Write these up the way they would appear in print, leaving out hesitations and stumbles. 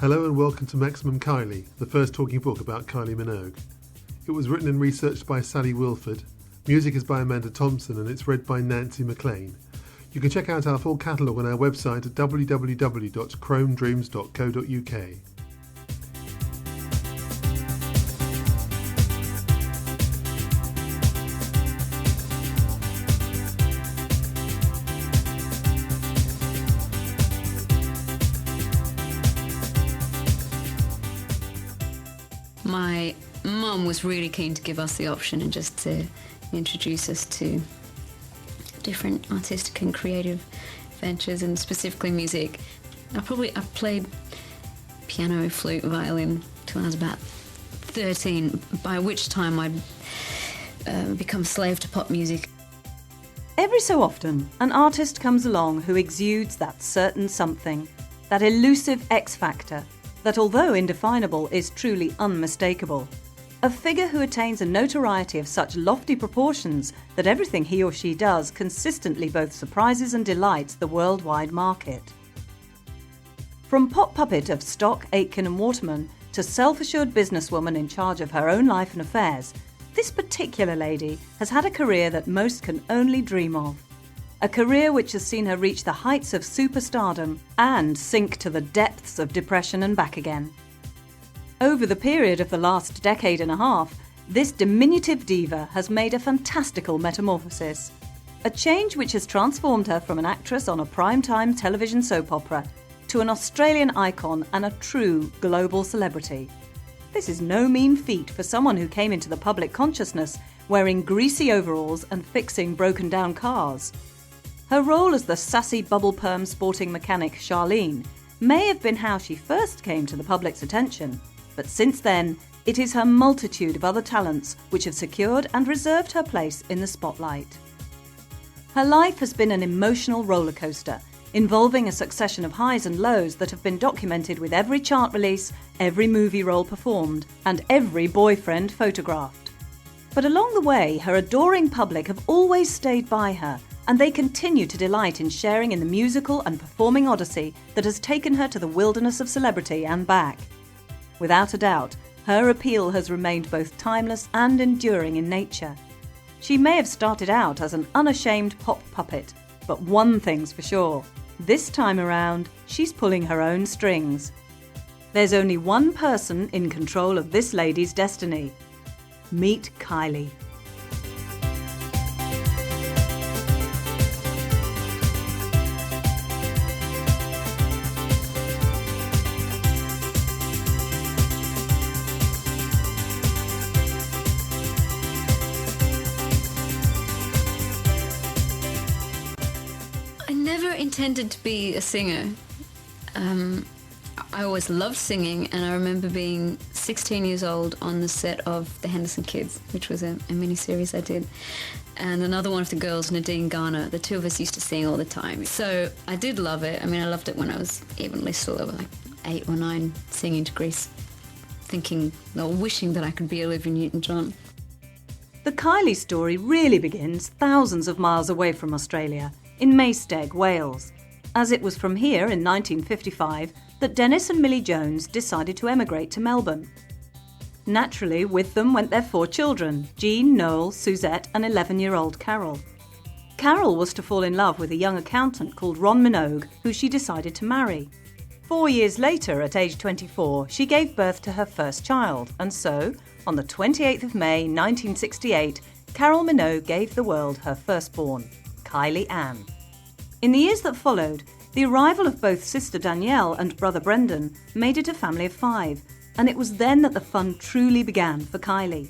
Hello and welcome to Maximum Kylie, the first talking book about Kylie Minogue. It was written and researched by Sally Wilford, music is by Amanda Thompson and it's read by Nancy McLean. You can check out our full catalogue on our website at www.chromedreams.co.uk. My mum was really keen to give us the option and just to introduce us to different artistic and creative ventures, and specifically music. I played piano, flute, violin till I was about 13, by which time I'd become a slave to pop music. Every so often, an artist comes along who exudes that certain something, that elusive X factor, that although indefinable is truly unmistakable. A figure who attains a notoriety of such lofty proportions that everything he or she does consistently both surprises and delights the worldwide market. From pop puppet of Stock, Aitken and Waterman to self-assured businesswoman in charge of her own life and affairs, this particular lady has had a career that most can only dream of. A career which has seen her reach the heights of superstardom and sink to the depths of depression and back again. Over the period of the last decade and a half, this diminutive diva has made a fantastical metamorphosis. A change which has transformed her from an actress on a prime-time television soap opera to an Australian icon and a true global celebrity. This is no mean feat for someone who came into the public consciousness wearing greasy overalls and fixing broken-down cars. Her role as the sassy bubble perm sporting mechanic Charlene may have been how she first came to the public's attention, but since then, it is her multitude of other talents which have secured and reserved her place in the spotlight. Her life has been an emotional roller coaster, involving a succession of highs and lows that have been documented with every chart release, every movie role performed, and every boyfriend photographed. But along the way, her adoring public have always stayed by her, and they continue to delight in sharing in the musical and performing odyssey that has taken her to the wilderness of celebrity and back. Without a doubt, her appeal has remained both timeless and enduring in nature. She may have started out as an unashamed pop puppet, but one thing's for sure, this time around, she's pulling her own strings. There's only one person in control of this lady's destiny. Meet Kylie. I never intended to be a singer. I always loved singing, and I remember being 16 years old on the set of The Henderson Kids, which was a mini-series I did, and another one of the girls, Nadine Garner. The two of us used to sing all the time. So I did love it. I mean, I loved it when I was even little, like 8 or 9, singing to Grease, thinking or wishing that I could be Olivia Newton-John. The Kylie story really begins thousands of miles away from Australia, in Maesteg, Wales, as it was from here in 1955 that Dennis and Millie Jones decided to emigrate to Melbourne. Naturally, with them went their 4 children, Jean, Noel, Suzette and 11-year-old Carol. Carol was to fall in love with a young accountant called Ron Minogue, who she decided to marry. 4 years later, at age 24, she gave birth to her first child, and so, on the 28th of May 1968, Carol Minogue gave the world her firstborn, Kylie Ann. In the years that followed, the arrival of both sister Danielle and brother Brendan made it a family of 5, and it was then that the fun truly began for Kylie.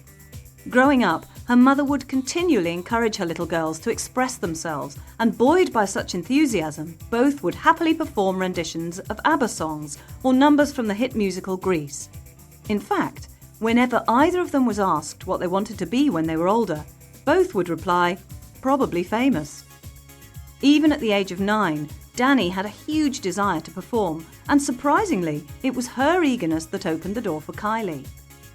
Growing up, her mother would continually encourage her little girls to express themselves, and buoyed by such enthusiasm, both would happily perform renditions of ABBA songs or numbers from the hit musical Grease. In fact, whenever either of them was asked what they wanted to be when they were older, both would reply, "Probably famous." Even at the age of 9, Danny had a huge desire to perform, and surprisingly, it was her eagerness that opened the door for Kylie.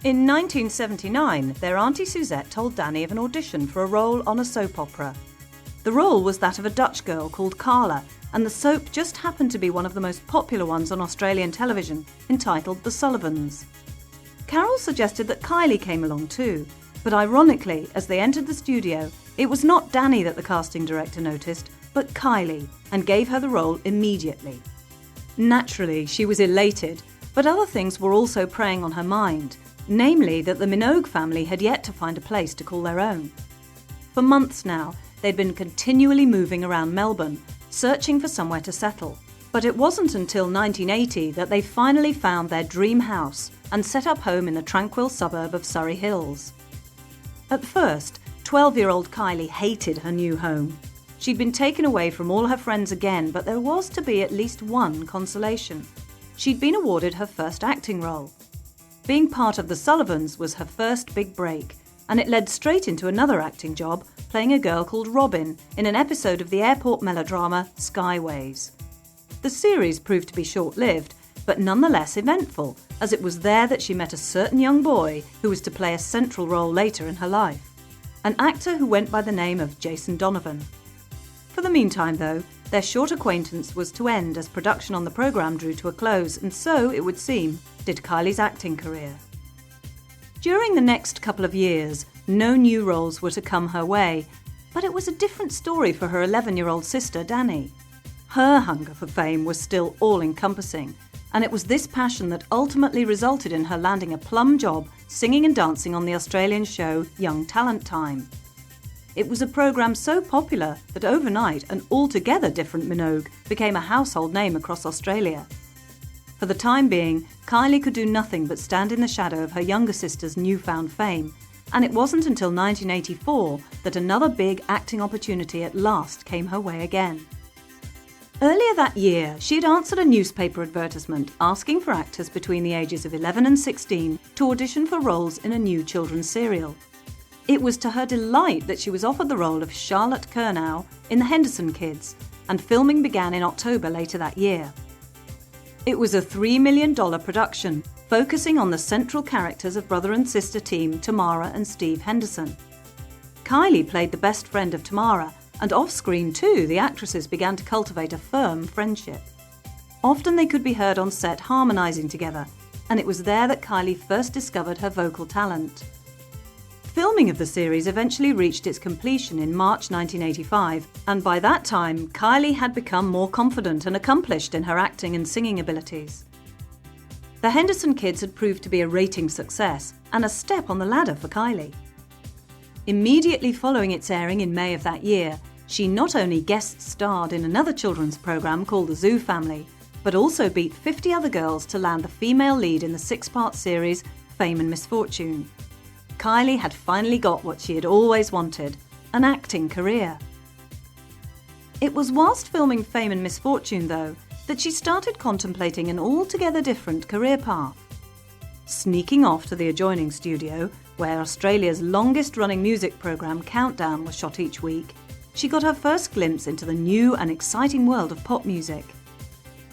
In 1979, their auntie Suzette told Danny of an audition for a role on a soap opera. The role was that of a Dutch girl called Carla, and the soap just happened to be one of the most popular ones on Australian television, entitled The Sullivans. Carol suggested that Kylie came along too, but ironically, as they entered the studio, it was not Danny that the casting director noticed, but Kylie, and gave her the role immediately. Naturally, she was elated, but other things were also preying on her mind, namely that the Minogue family had yet to find a place to call their own. For months now, they'd been continually moving around Melbourne, searching for somewhere to settle. But it wasn't until 1980 that they finally found their dream house and set up home in the tranquil suburb of Surrey Hills. At first, 12-year-old Kylie hated her new home. She'd been taken away from all her friends again, but there was to be at least one consolation. She'd been awarded her first acting role. Being part of the Sullivans was her first big break, and it led straight into another acting job, playing a girl called Robin in an episode of the airport melodrama Skyways. The series proved to be short-lived, but nonetheless eventful, as it was there that she met a certain young boy who was to play a central role later in her life, an actor who went by the name of Jason Donovan. For the meantime, though, their short acquaintance was to end as production on the programme drew to a close, and so, it would seem, did Kylie's acting career. During the next couple of years, no new roles were to come her way, but it was a different story for her 11-year-old sister, Danny. Her hunger for fame was still all-encompassing, and it was this passion that ultimately resulted in her landing a plum job singing and dancing on the Australian show Young Talent Time. It was a programme so popular that overnight an altogether different Minogue became a household name across Australia. For the time being, Kylie could do nothing but stand in the shadow of her younger sister's newfound fame, and it wasn't until 1984 that another big acting opportunity at last came her way again. Earlier that year, she had answered a newspaper advertisement asking for actors between the ages of 11 and 16 to audition for roles in a new children's serial. It was to her delight that she was offered the role of Charlotte Curnow in the Henderson Kids, and filming began in October later that year. It was a $3 million production, focusing on the central characters of brother and sister team Tamara and Steve Henderson. Kylie played the best friend of Tamara, and off-screen too, the actresses began to cultivate a firm friendship. Often they could be heard on set harmonising together, and it was there that Kylie first discovered her vocal talent. Filming of the series eventually reached its completion in March 1985, and by that time, Kylie had become more confident and accomplished in her acting and singing abilities. The Henderson Kids had proved to be a rating success and a step on the ladder for Kylie. Immediately following its airing in May of that year, she not only guest-starred in another children's programme called The Zoo Family, but also beat 50 other girls to land the female lead in the 6-part series Fame and Misfortune. Kylie had finally got what she had always wanted, an acting career. It was whilst filming Fame and Misfortune, though, that she started contemplating an altogether different career path. Sneaking off to the adjoining studio, where Australia's longest-running music programme Countdown was shot each week, she got her first glimpse into the new and exciting world of pop music.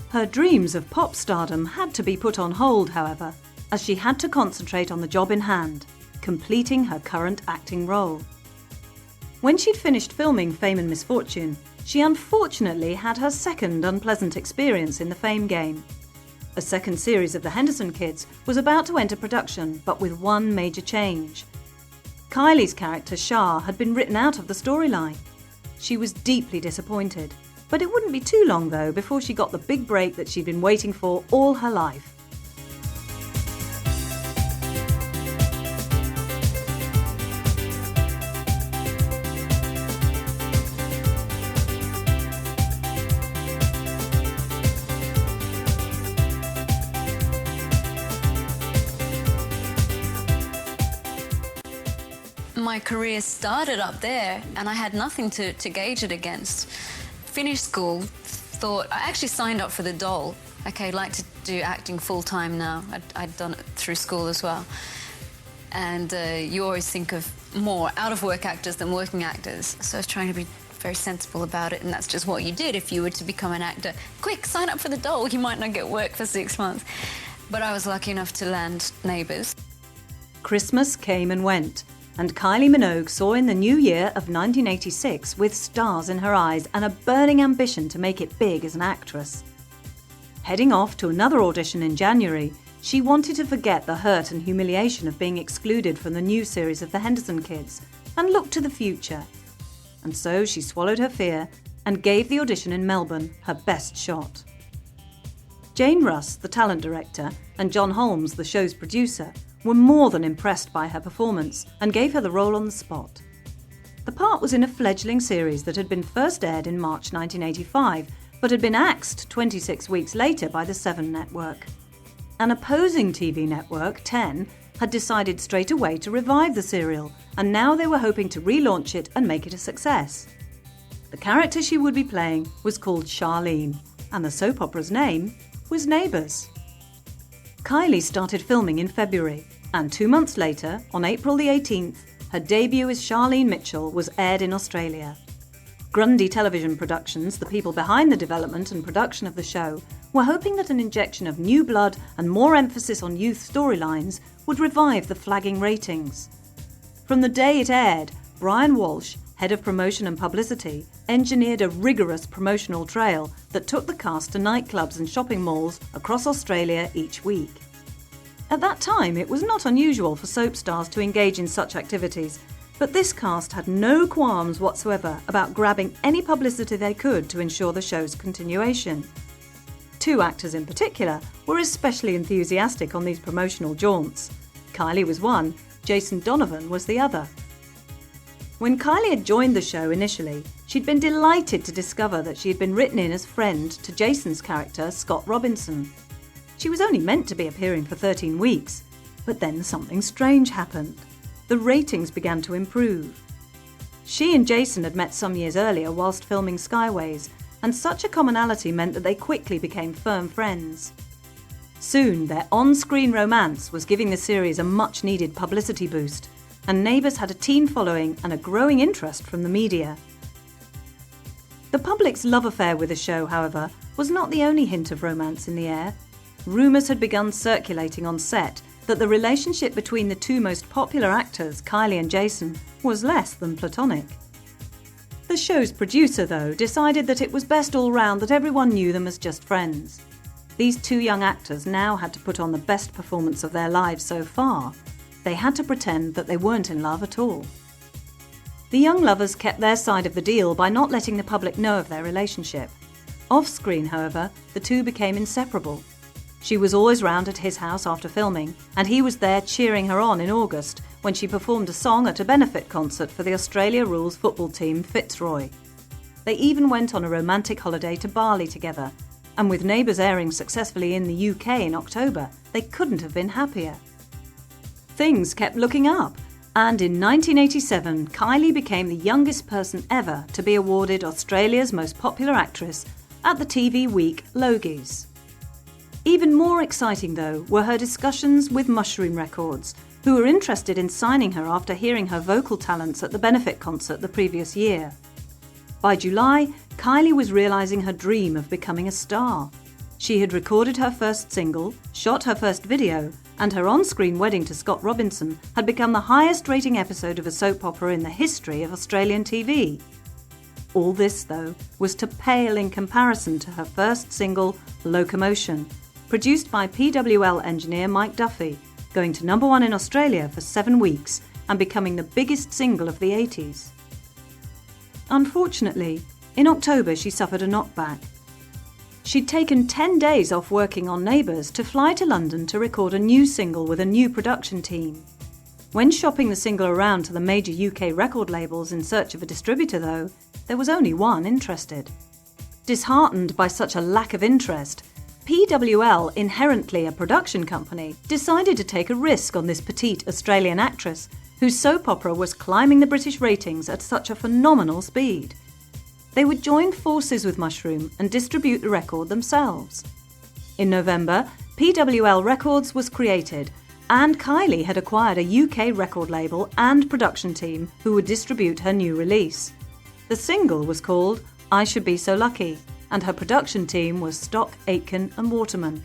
Her dreams of pop stardom had to be put on hold, however, as she had to concentrate on the job in hand, completing her current acting role. When she'd finished filming Fame and Misfortune, she unfortunately had her second unpleasant experience in the fame game. A second series of the Henderson Kids was about to enter production, but with one major change. Kylie's character Shah had been written out of the storyline. She was deeply disappointed, but it wouldn't be too long though before she got the big break that she'd been waiting for all her life. My career started up there and I had nothing to gauge it against. Finished school, thought, I actually signed up for the Dole. Okay, I'd like to do acting full-time now. I'd done it through school as well. And you always think of more out-of-work actors than working actors. So I was trying to be very sensible about it, and that's just what you did if you were to become an actor. Quick, sign up for the Dole, you might not get work for 6 months. But I was lucky enough to land Neighbours. Christmas came and went, and Kylie Minogue saw in the new year of 1986 with stars in her eyes and a burning ambition to make it big as an actress. Heading off to another audition in January, she wanted to forget the hurt and humiliation of being excluded from the new series of the Henderson Kids and look to the future. And so she swallowed her fear and gave the audition in Melbourne her best shot. Jane Russ, the talent director, and John Holmes, the show's producer, were more than impressed by her performance and gave her the role on the spot. The part was in a fledgling series that had been first aired in March 1985, but had been axed 26 weeks later by the Seven network. An opposing TV network, 10, had decided straight away to revive the serial, and now they were hoping to relaunch it and make it a success. The character she would be playing was called Charlene, and the soap opera's name was Neighbours. Kylie started filming in February, and 2 months later, on April the 18th, her debut as Charlene Mitchell was aired in Australia. Grundy Television Productions, the people behind the development and production of the show, were hoping that an injection of new blood and more emphasis on youth storylines would revive the flagging ratings. From the day it aired, Brian Walsh, head of promotion and publicity, engineered a rigorous promotional trail that took the cast to nightclubs and shopping malls across Australia each week. At that time, it was not unusual for soap stars to engage in such activities, but this cast had no qualms whatsoever about grabbing any publicity they could to ensure the show's continuation. 2 actors in particular were especially enthusiastic on these promotional jaunts. Kylie was one, Jason Donovan was the other. When Kylie had joined the show initially, she'd been delighted to discover that she had been written in as friend to Jason's character, Scott Robinson. She was only meant to be appearing for 13 weeks, but then something strange happened. The ratings began to improve. She and Jason had met some years earlier whilst filming Skyways, and such a commonality meant that they quickly became firm friends. Soon, their on-screen romance was giving the series a much-needed publicity boost, and Neighbours had a teen following and a growing interest from the media. The public's love affair with the show, however, was not the only hint of romance in the air. Rumours had begun circulating on set that the relationship between the 2 most popular actors, Kylie and Jason, was less than platonic. The show's producer, though, decided that it was best all round that everyone knew them as just friends. These 2 young actors now had to put on the best performance of their lives so far. They had to pretend that they weren't in love at all. The young lovers kept their side of the deal by not letting the public know of their relationship. Off-screen, however, the 2 became inseparable. She was always round at his house after filming, and he was there cheering her on in August when she performed a song at a benefit concert for the Australia Rules football team Fitzroy. They even went on a romantic holiday to Bali together, and with Neighbours airing successfully in the UK in October, they couldn't have been happier. Things kept looking up, and in 1987, Kylie became the youngest person ever to be awarded Australia's most popular actress at the TV Week Logies. Even more exciting, though, were her discussions with Mushroom Records, who were interested in signing her after hearing her vocal talents at the benefit concert the previous year. By July, Kylie was realising her dream of becoming a star. She had recorded her first single, shot her first video, and her on-screen wedding to Scott Robinson had become the highest-rating episode of a soap opera in the history of Australian TV. All this, though, was to pale in comparison to her first single, Locomotion, produced by PWL engineer Mike Duffy, going to number 1 in Australia for 7 weeks and becoming the biggest single of the 80s. Unfortunately, in October she suffered a knockback. She'd taken 10 days off working on Neighbours to fly to London to record a new single with a new production team. When shopping the single around to the major UK record labels in search of a distributor, though, there was only one interested. Disheartened by such a lack of interest, PWL, inherently a production company, decided to take a risk on this petite Australian actress whose soap opera was climbing the British ratings at such a phenomenal speed. They would join forces with Mushroom and distribute the record themselves. In November, PWL Records was created, and Kylie had acquired a UK record label and production team who would distribute her new release. The single was called I Should Be So Lucky, and her production team was Stock, Aitken and Waterman.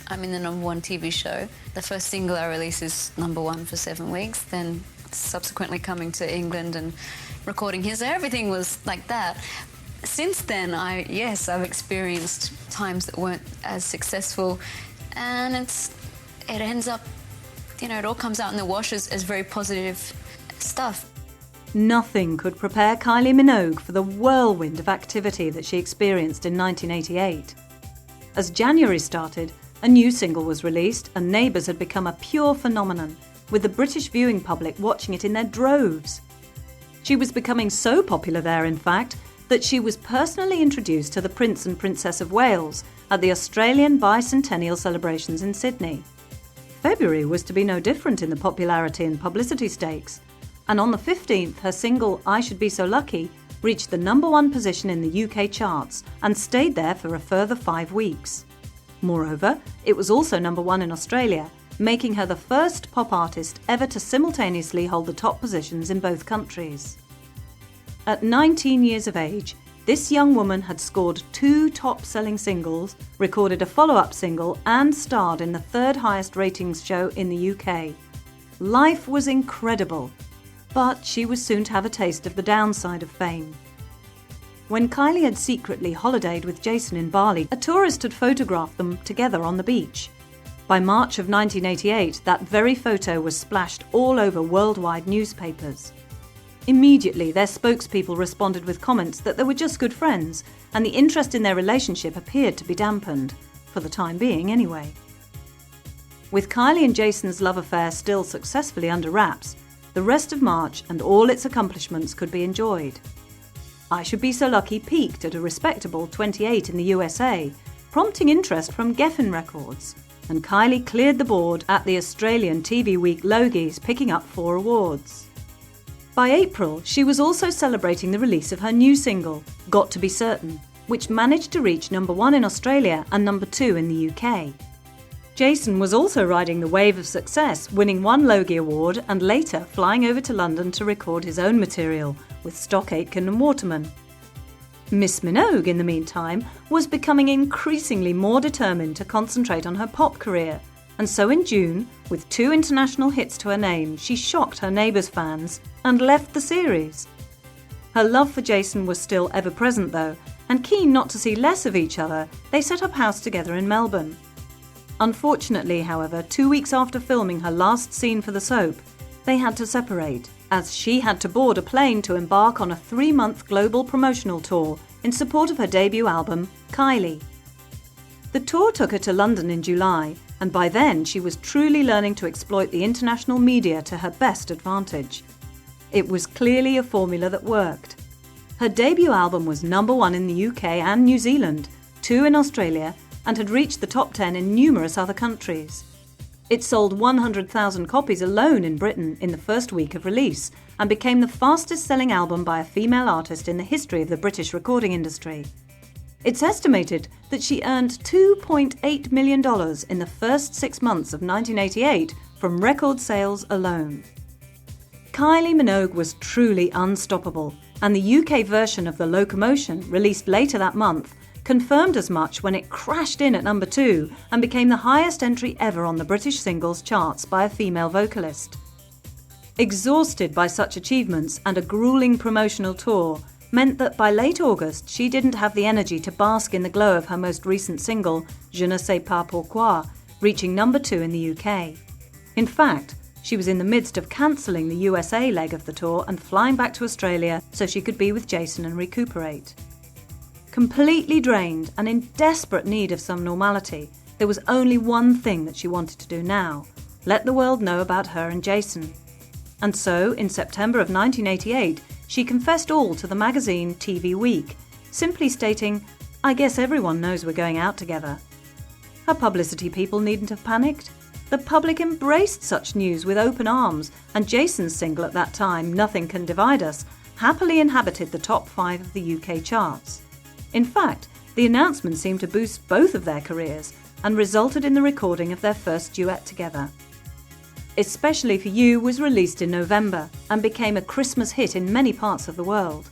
I'm in the #1 TV show. The first single I release is #1 for 7 weeks, then subsequently coming to England and recording here, so everything was like that. Since then, I've experienced times that weren't as successful, and it ends up, it all comes out in the wash as very positive stuff. Nothing could prepare Kylie Minogue for the whirlwind of activity that she experienced in 1988. As January started, a new single was released and Neighbours had become a pure phenomenon, with the British viewing public watching it in their droves. She was becoming so popular there, in fact, that she was personally introduced to the Prince and Princess of Wales at the Australian bicentennial celebrations in Sydney. February was to be no different in the popularity and publicity stakes, and on the 15th her single I Should Be So Lucky reached the #1 position in the UK charts and stayed there for a further 5 weeks. Moreover, it was also #1 in Australia, making her the first pop artist ever to simultaneously hold the top positions in both countries. At 19 years of age, this young woman had scored 2 top-selling singles, recorded a follow-up single and starred in the 3rd highest ratings show in the UK. Life was incredible, but she was soon to have a taste of the downside of fame. When Kylie had secretly holidayed with Jason in Bali, a tourist had photographed them together on the beach. By March of 1988, that very photo was splashed all over worldwide newspapers. Immediately, their spokespeople responded with comments that they were just good friends, and the interest in their relationship appeared to be dampened, for the time being anyway. With Kylie and Jason's love affair still successfully under wraps, the rest of March and all its accomplishments could be enjoyed. I Should Be So Lucky peaked at a respectable 28 in the USA, prompting interest from Geffen Records, and Kylie cleared the board at the Australian TV Week Logies, picking up 4 awards. By April, she was also celebrating the release of her new single, Got to Be Certain, which managed to reach #1 in Australia and #2 in the UK. Jason was also riding the wave of success, winning 1 Logie Award and later flying over to London to record his own material with Stock Aitken and Waterman. Miss Minogue, in the meantime, was becoming increasingly more determined to concentrate on her pop career, and so in June, with 2 international hits to her name, she shocked her Neighbours fans and left the series. Her love for Jason was still ever present though, and keen not to see less of each other, they set up house together in Melbourne. Unfortunately, however, 2 weeks after filming her last scene for the soap, they had to separate, as she had to board a plane to embark on a 3-month global promotional tour in support of her debut album, Kylie. The tour took her to London in July, and by then she was truly learning to exploit the international media to her best advantage. It was clearly a formula that worked. Her debut album was #1 in the UK and New Zealand, 2 in Australia, and had reached the top 10 in numerous other countries. It sold 100,000 copies alone in Britain in the first week of release and became the fastest-selling album by a female artist in the history of the British recording industry. It's estimated that she earned $2.8 million in the first 6 months of 1988 from record sales alone. Kylie Minogue was truly unstoppable, and the UK version of The Locomotion, released later that month, confirmed as much when it crashed in at #2 and became the highest entry ever on the British singles charts by a female vocalist. Exhausted by such achievements and a grueling promotional tour meant that by late August she didn't have the energy to bask in the glow of her most recent single, Je ne sais pas pourquoi, reaching #2 in the UK. In fact, she was in the midst of cancelling the USA leg of the tour and flying back to Australia so she could be with Jason and recuperate. Completely drained and in desperate need of some normality, there was only one thing that she wanted to do now: let the world know about her and Jason. And so, in September of 1988, she confessed all to the magazine TV Week, simply stating, "I guess everyone knows we're going out together." Her publicity people needn't have panicked. The public embraced such news with open arms, and Jason's single at that time, Nothing Can Divide Us, happily inhabited the top 5 of the UK charts. In fact, the announcement seemed to boost both of their careers and resulted in the recording of their first duet together. Especially for You was released in November and became a Christmas hit in many parts of the world.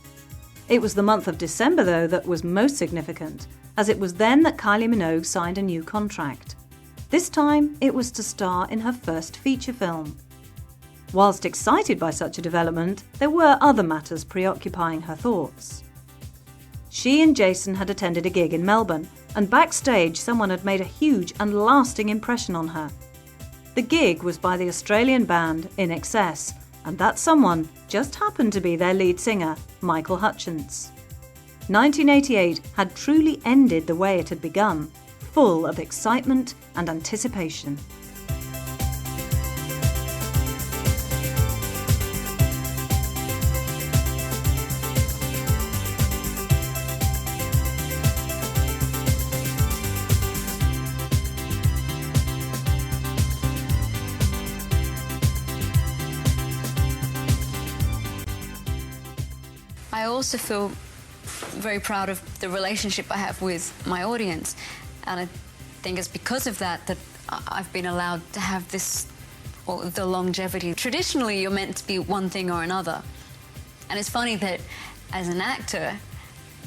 It was the month of December, though, that was most significant, as it was then that Kylie Minogue signed a new contract. This time it was to star in her first feature film. Whilst excited by such a development, there were other matters preoccupying her thoughts. She and Jason had attended a gig in Melbourne, and backstage someone had made a huge and lasting impression on her. The gig was by the Australian band In Excess, and that someone just happened to be their lead singer, Michael Hutchence. 1988 had truly ended the way it had begun, full of excitement and anticipation. I also feel very proud of the relationship I have with my audience, and I think it's because of that that I've been allowed to have this, or the longevity. Traditionally, you're meant to be one thing or another, and it's funny that as an actor,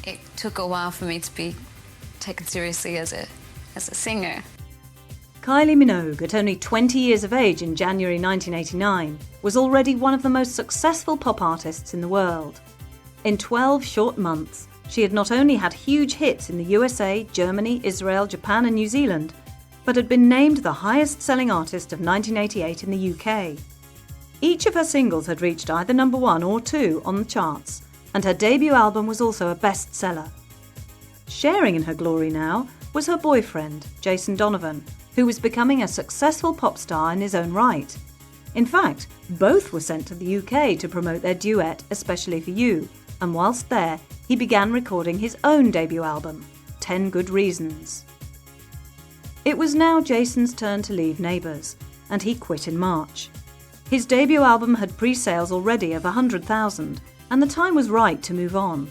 it took a while for me to be taken seriously as a singer. Kylie Minogue, at only 20 years of age in January 1989, was already one of the most successful pop artists in the world. In 12 short months, she had not only had huge hits in the USA, Germany, Israel, Japan and New Zealand, but had been named the highest-selling artist of 1988 in the UK. Each of her singles had reached either number 1 or 2 on the charts, and her debut album was also a bestseller. Sharing in her glory now was her boyfriend, Jason Donovan, who was becoming a successful pop star in his own right. In fact, both were sent to the UK to promote their duet, Especially for You, and whilst there, he began recording his own debut album, 10 Good Reasons. It was now Jason's turn to leave Neighbours, and he quit in March. His debut album had pre-sales already of 100,000, and the time was right to move on.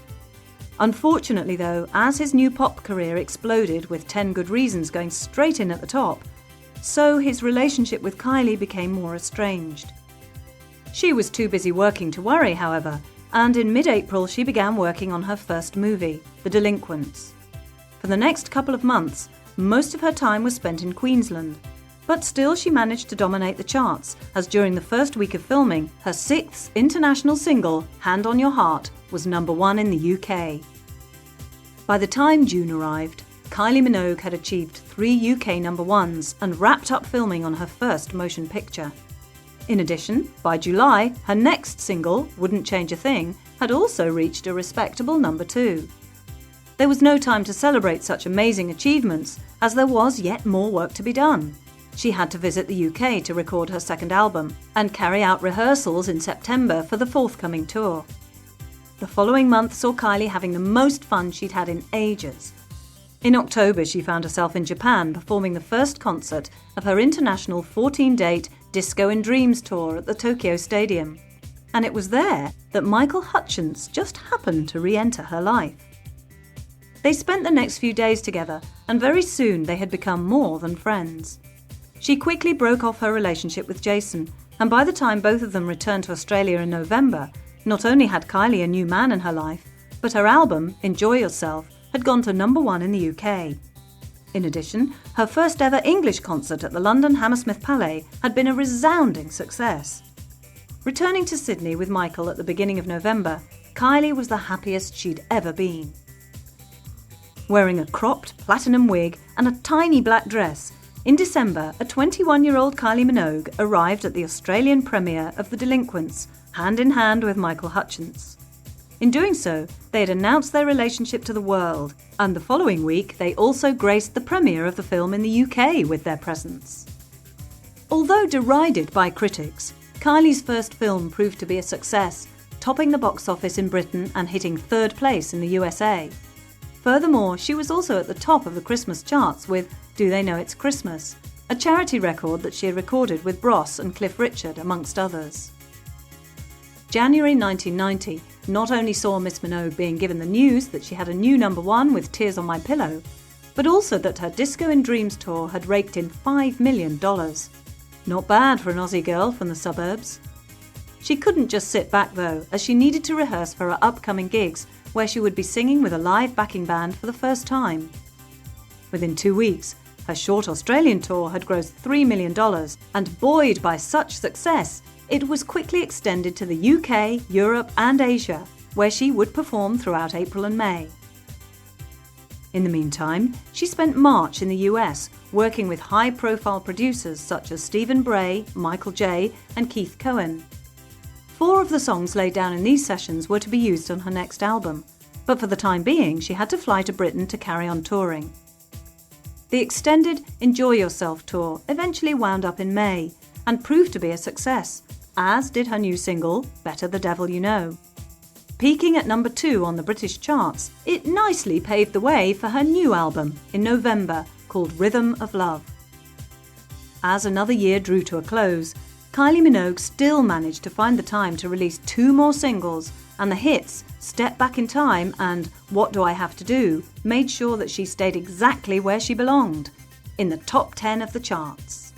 Unfortunately though, as his new pop career exploded with 10 Good Reasons going straight in at the top, so his relationship with Kylie became more estranged. She was too busy working to worry, however, and in mid-April she began working on her first movie, The Delinquents. For the next couple of months, most of her time was spent in Queensland, but still she managed to dominate the charts, as during the first week of filming, her 6th international single, Hand on Your Heart, was number 1 in the UK. By the time June arrived, Kylie Minogue had achieved 3 UK number 1s and wrapped up filming on her first motion picture. In addition, by July, her next single, Wouldn't Change a Thing, had also reached a respectable number 2. There was no time to celebrate such amazing achievements, as there was yet more work to be done. She had to visit the UK to record her second album and carry out rehearsals in September for the forthcoming tour. The following month saw Kylie having the most fun she'd had in ages. In October, she found herself in Japan performing the first concert of her international 14-date Disco in Dreams tour at the Tokyo Stadium. And it was there that Michael Hutchence just happened to re-enter her life. They spent the next few days together, and very soon they had become more than friends. She quickly broke off her relationship with Jason, and by the time both of them returned to Australia in November, not only had Kylie a new man in her life, but her album, Enjoy Yourself, had gone to number 1 in the UK. In addition, her first ever English concert at the London Hammersmith Palais had been a resounding success. Returning to Sydney with Michael at the beginning of November, Kylie was the happiest she'd ever been. Wearing a cropped platinum wig and a tiny black dress, in December, a 21-year-old Kylie Minogue arrived at the Australian premiere of The Delinquents, hand in hand with Michael Hutchence. In doing so, they had announced their relationship to the world, and the following week they also graced the premiere of the film in the UK with their presence. Although derided by critics, Kylie's first film proved to be a success, topping the box office in Britain and hitting 3rd place in the USA. Furthermore, she was also at the top of the Christmas charts with Do They Know It's Christmas, a charity record that she had recorded with Bros and Cliff Richard, amongst others. January 1990 not only saw Miss Minogue being given the news that she had a new number 1 with Tears on My Pillow, but also that her Disco in Dreams tour had raked in $5 million. Not bad for an Aussie girl from the suburbs. She couldn't just sit back though, as she needed to rehearse for her upcoming gigs, where she would be singing with a live backing band for the first time. Within 2 weeks, Her short Australian tour had grossed $3 million, and buoyed by such success, it was quickly extended to the UK, Europe and Asia, where she would perform throughout April and May. In the meantime, she spent March in the US, working with high-profile producers such as Stephen Bray, Michael J. and Keith Cohen. 4 of the songs laid down in these sessions were to be used on her next album, but for the time being she had to fly to Britain to carry on touring. The extended Enjoy Yourself tour eventually wound up in May and proved to be a success, as did her new single, Better the Devil You Know. Peaking at number 2 on the British charts, it nicely paved the way for her new album in November called Rhythm of Love. As another year drew to a close, Kylie Minogue still managed to find the time to release 2 more singles, and the hits Step Back in Time and What Do I Have to Do made sure that she stayed exactly where she belonged, in the top 10 of the charts.